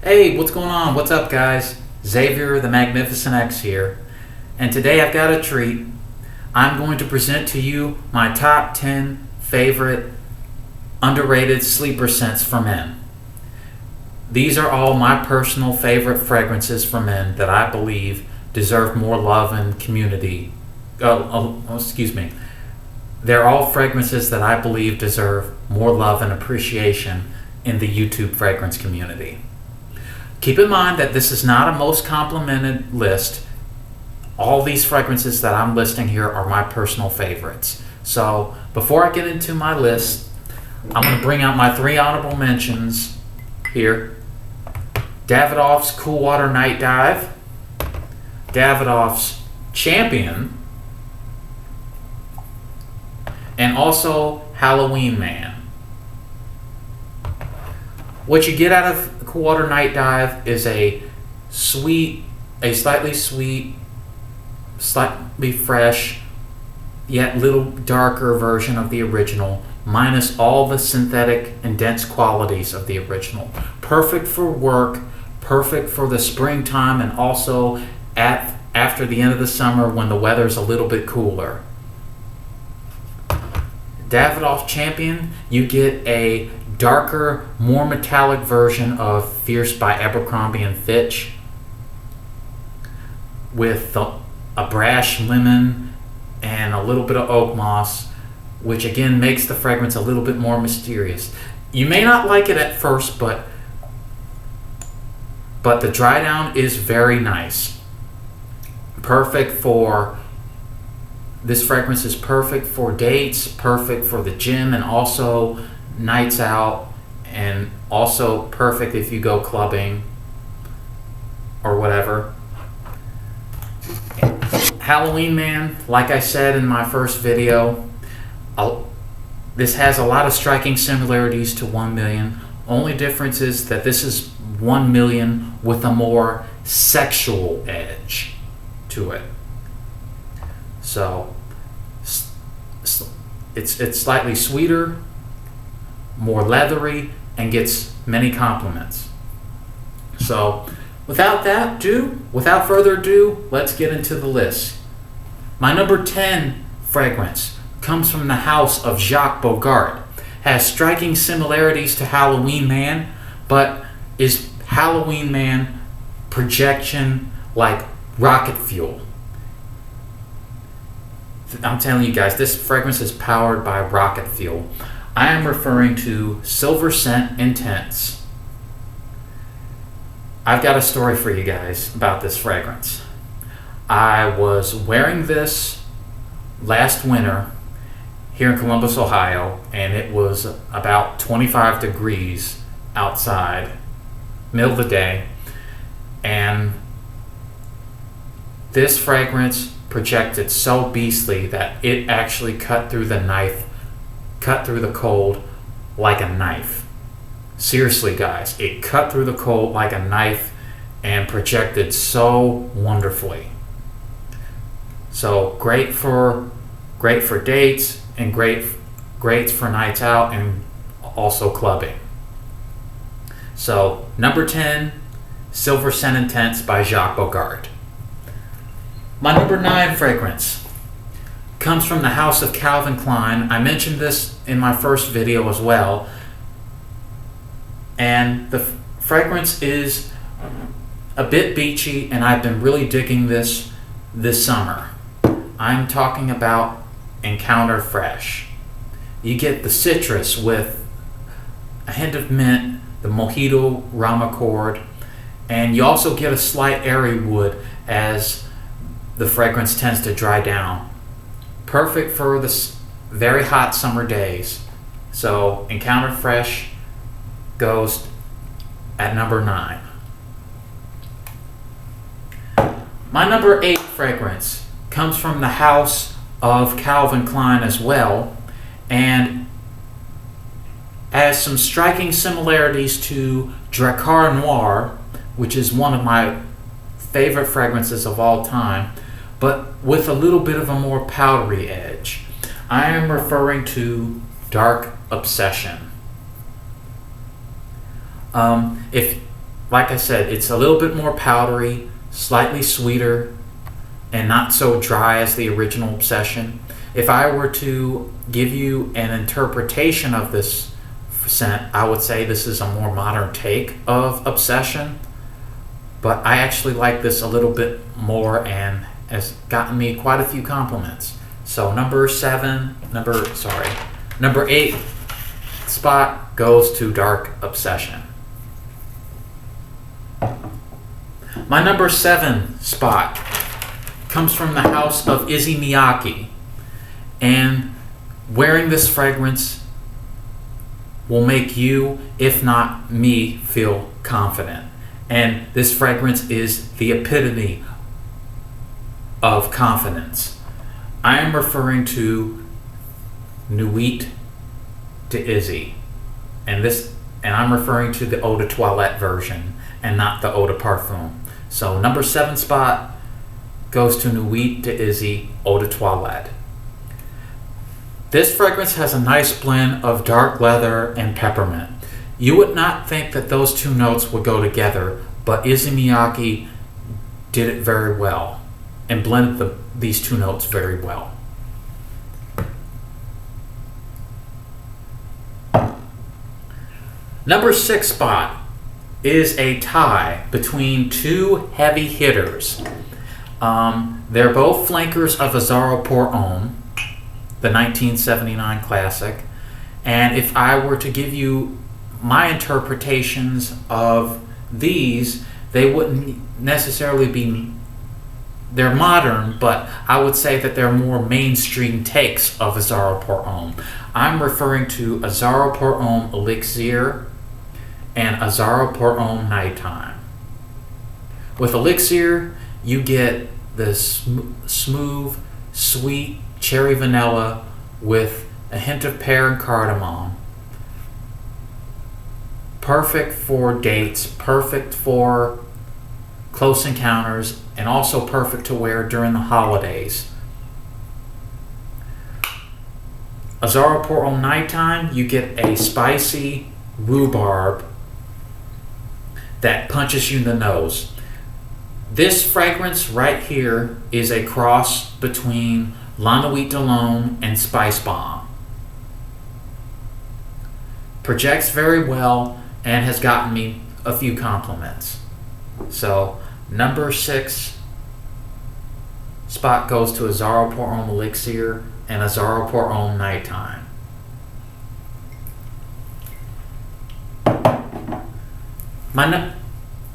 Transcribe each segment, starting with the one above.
Hey, what's going on? What's up, guys? Xavier the Magnificent X here. And today I've got a treat. I'm going to present to you my top 10 favorite underrated sleeper scents for men. These are all my personal favorite fragrances for men that I believe deserve more love and community. Excuse me. They're all fragrances that I believe deserve more love and appreciation in the YouTube fragrance community. Keep in mind that this is not a most complimented list. All these fragrances that I'm listing here are my personal favorites. So before I get into my list, I'm going to bring out my 3 honorable mentions here. Davidoff's Cool Water Night Dive, Davidoff's Champion, and also Halloween Man. What you get out of Cool Water Night Dive is a slightly sweet, slightly fresh, yet little darker version of the original, minus all the synthetic and dense qualities of the original. Perfect for work, perfect for the springtime, and also after the end of the summer when the weather's a little bit cooler. Davidoff Champion, you get a darker, more metallic version of Fierce by Abercrombie & Fitch with a brash lemon and a little bit of oak moss, which again makes the fragrance a little bit more mysterious. You may not like it at first, but the dry down is very nice. This fragrance is perfect for dates, perfect for the gym, and also nights out, and also perfect if you go clubbing or whatever. Halloween Man, like I said in my first video, this has a lot of striking similarities to 1 Million. Only difference is that this is 1 Million with a more sexual edge to it. So it's slightly sweeter, more leathery, and gets many compliments. So without further ado, let's get into the list. My number 10 fragrance comes from the house of Jacques Bogart. Has striking similarities to Halloween Man, but is Halloween Man projection like rocket fuel. I'm telling you guys, this fragrance is powered by rocket fuel. I am referring to Silver Scent Intense. I've got a story for you guys about this fragrance. I was wearing this last winter here in Columbus, Ohio, and it was about 25 degrees outside, middle of the day, and this fragrance projected so beastly that it actually cut through the cold like a knife. Seriously, guys, it cut through the cold like a knife and projected so wonderfully. So great for dates, and great for nights out and also clubbing. So number 10, Silver Scent Intense by Jacques Bogart. My number 9 fragrance comes from the house of Calvin Klein. I mentioned this in my first video as well. And the fragrance is a bit beachy, and I've been really digging this summer. I'm talking about Encounter Fresh. You get the citrus with a hint of mint, the mojito rum accord, and you also get a slight airy wood as the fragrance tends to dry down. Perfect for the very hot summer days. So Encounter Fresh goes at number 9. My number 8 fragrance comes from the house of Calvin Klein as well, and has some striking similarities to Drakkar Noir, which is one of my favorite fragrances of all time, but with a little bit of a more powdery edge. I am referring to Dark Obsession. If like I said, it's a little bit more powdery, slightly sweeter, and not so dry as the original Obsession. If I were to give you an interpretation of this scent, I would say this is a more modern take of Obsession, but I actually like this a little bit more and has gotten me quite a few compliments. So number 8 spot goes to Dark Obsession. My number 7 spot comes from the house of Issey Miyake, and wearing this fragrance will make you, if not me, feel confident. And this fragrance is the epitome of confidence. I am referring to NUIT de Issey, and I'm referring to the Eau de Toilette version and not the Eau de Parfum. So number 7 spot goes to NUIT de Issey Eau de Toilette. This fragrance has a nice blend of dark leather and peppermint. You would not think that those two notes would go together, but Issey Miyake did it very well and blended these two notes very well. Number 6 spot is a tie between two heavy hitters. They're both flankers of AZZARO Pour Homme, the 1979 classic. And if I were to give you my interpretations of these, they wouldn't necessarily be, they're modern, but I would say that they're more mainstream takes of AZZARO Pour Homme. I'm referring to AZZARO Pour Homme ELIXIR and AZZARO Pour Homme Nighttime. With ELIXIR, you get this smooth, sweet cherry vanilla with a hint of pear and cardamom. Perfect for dates, perfect for close encounters, and also perfect to wear during the holidays. AZZARO Pour Homme Nighttime, you get a spicy rhubarb that punches you in the nose. This fragrance right here is a cross between La Nuit de l'Homme and Spice Bomb. Projects very well and has gotten me a few compliments. So number 6 spot goes to AZZARO Pour Homme ELIXIR and AZZARO Pour Homme Nighttime.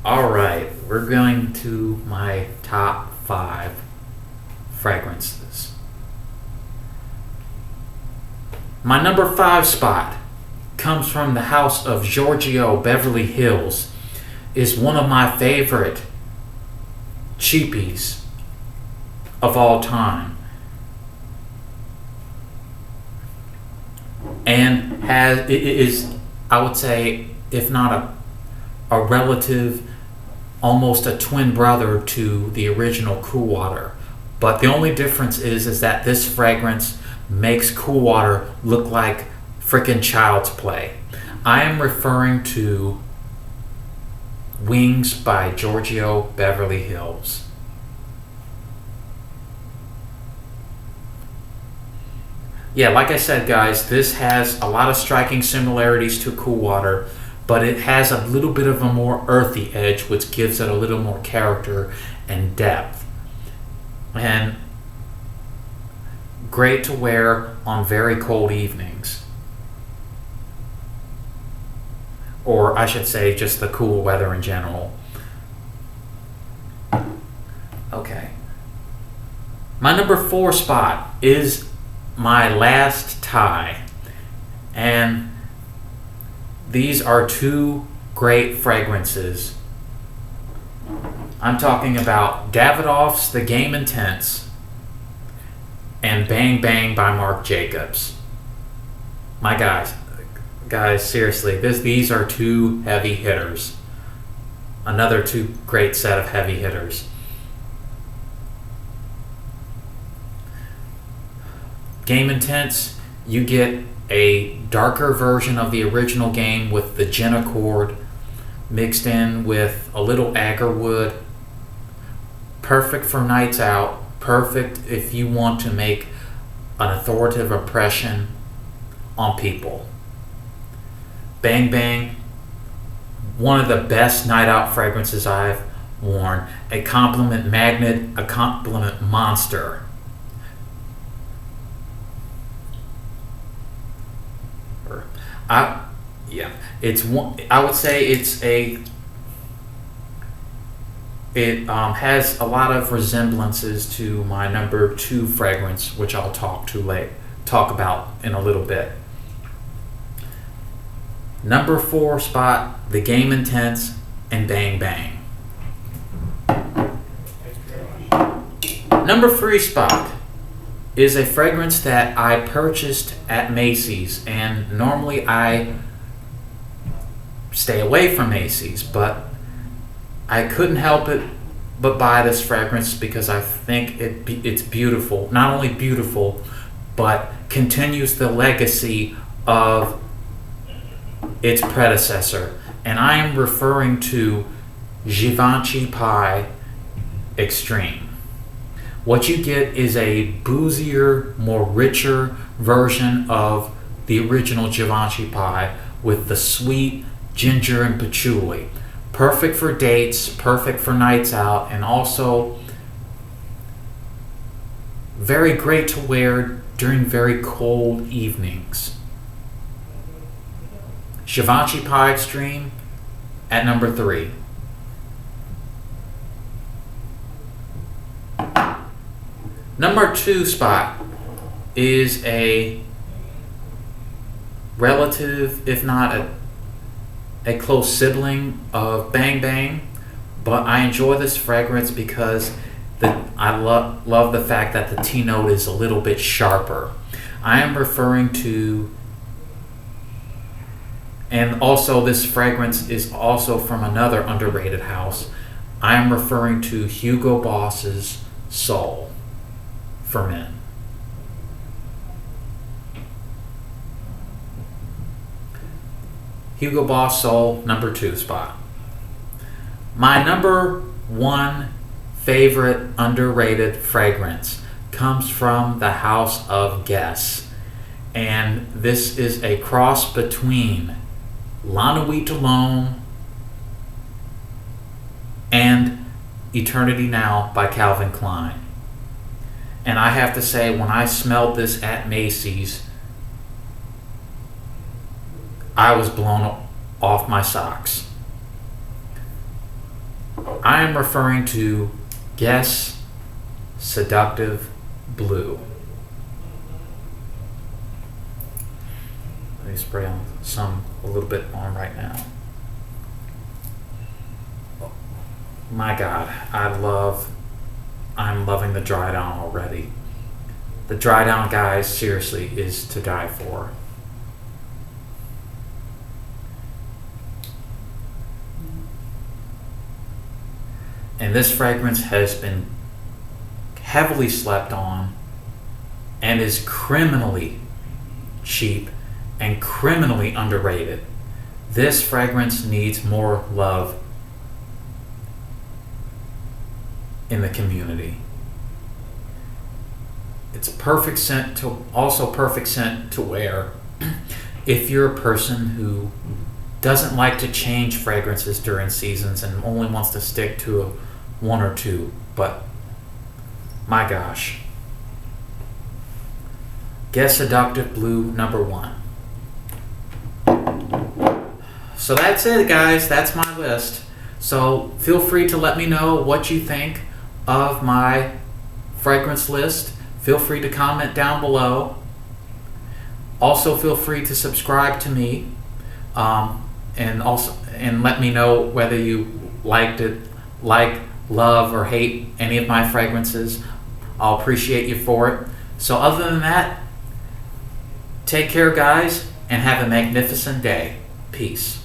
Alright, we're going to my top 5 fragrances. My number 5 spot comes from the house of Giorgio Beverly Hills. Is one of my favorite cheapies of all time, and it is, I would say, if not a relative, almost a twin brother to the original Cool Water. But the only difference is that this fragrance makes Cool Water look like frickin' child's play. I am referring to Wings by Giorgio Beverly Hills. Yeah, like I said, guys, this has a lot of striking similarities to Cool Water, but it has a little bit of a more earthy edge, which gives it a little more character and depth. And great to wear on very cold evenings. Or I should say just the cool weather in general. Okay. My number 4 spot is my last tie. And these are two great fragrances. I'm talking about Davidoff's The Game Intense and Bang Bang by Marc Jacobs. My guys, seriously, these are two heavy hitters. Another two great set of heavy hitters. Game Intense, you get a darker version of the original game with the gin accord, mixed in with a little agarwood. Perfect for nights out. Perfect if you want to make an authoritative impression on people. Bang Bang, one of the best night out fragrances I've worn. A compliment magnet, a compliment monster. I would say it has a lot of resemblances to my number 2 fragrance, which I'll talk about in a little bit. Number 4 spot, The Game Intense and Bang Bang. Number 3 spot is a fragrance that I purchased at Macy's, and normally I stay away from Macy's, but I couldn't help it but buy this fragrance because I think it's beautiful. Not only beautiful, but continues the legacy of its predecessor. And I am referring to Givenchy Pie Extreme. What you get is a boozier, more richer version of the original Givenchy Pie with the sweet ginger and patchouli. Perfect for dates, perfect for nights out, and also very great to wear during very cold evenings. Givenchy Pie Extreme at number 3. Number 2 spot is a relative, if not a close sibling of Bang Bang, but I enjoy this fragrance because I love the fact that the tea note is a little bit sharper. I am referring to, and also this fragrance is also from another underrated house. I am referring to Hugo Boss's Soul for Men. Hugo Boss Soul, number 2 spot. My number 1 favorite underrated fragrance comes from the house of Guess, and this is a cross between NUIT Alone and Eternity Now by Calvin Klein. And I have to say, when I smelled this at Macy's, I was blown off my socks. I am referring to Guess Seductive Blue. Let me spray on a little bit on right now. My God, I'm loving the dry down already. The dry down, guys, seriously, is to die for. And this fragrance has been heavily slept on and is criminally cheap and criminally underrated. This fragrance needs more love in the community. It's perfect scent to wear if you're a person who doesn't like to change fragrances during seasons and only wants to stick to one or two. But my gosh, Guess Seductive Blue, number 1. So that's it, guys. That's my list. So feel free to let me know what you think of my fragrance list. Feel free to comment down below. Also feel free to subscribe to me, and let me know whether you love or hate any of my fragrances. I'll appreciate you for it. So other than that, take care, guys, and have a magnificent day. Peace.